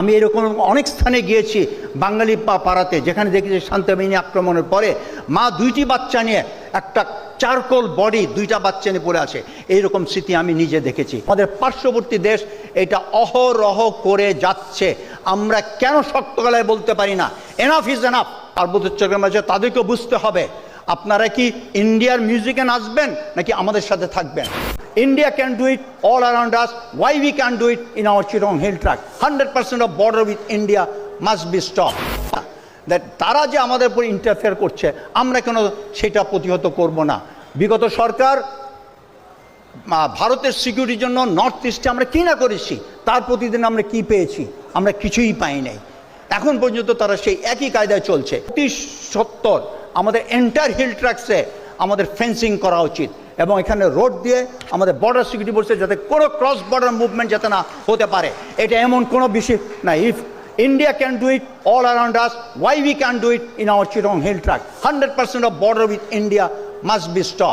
আমি এরকম অনেক স্থানে গিয়েছি বাঙালি পাড়াতে, যেখানে দেখেছি শান্তিবাহিনী আক্রমণের পরে মা দুইটি বাচ্চা নিয়ে একটা চারকোল বডি দুইটা বাচ্চা নিয়ে পড়ে আছে। এইরকম স্মৃতি আমি নিজে দেখেছি। আমাদের পার্শ্ববর্তী দেশ এটা অহরহ করে যাচ্ছে। আমরা কেন শক্ত গলায় বলতে পারি না এনাফ ইজ এনাফ? পার্বত্য চট্টগ্রাম আছে, তাদেরকে বুঝতে হবে আপনারা কি ইন্ডিয়ার মিউজিকে নাচবেন নাকি আমাদের সাথে থাকবেন। India can do it all around us. Why we can't do it in our Chittagong hill tract? 100% of border with India must be stopped. That তারা যে আমাদের উপর ইন্টারফেয়ার করছে, আমরা কেন সেটা প্রতিহত করব না? বিগত সরকার ভারতের সিকিউরিটির জন্য নর্থ ইস্টে আমরা কি না করেছি, তার প্রতিদিন আমরা কি পেয়েছি? আমরা কিছুই পাই নাই। এখন পর্যন্ত তারা সেই একই কায়দায় চলছে। অতি সত্তর আমাদের এন্টায়ার হিল ট্র্যাক্সে আমাদের ফেন্সিং করা উচিত এবং এখানে রোড দিয়ে আমাদের বর্ডার সিকিউরিটি বলছে যাতে কোনো ক্রস বর্ডার মুভমেন্ট যাতে না হতে পারে। এটা এমন কোনো বিষয় না। If India can do it all around us, why we can't do it in our Chittagong hill tract? 100% of border with India must be stopped.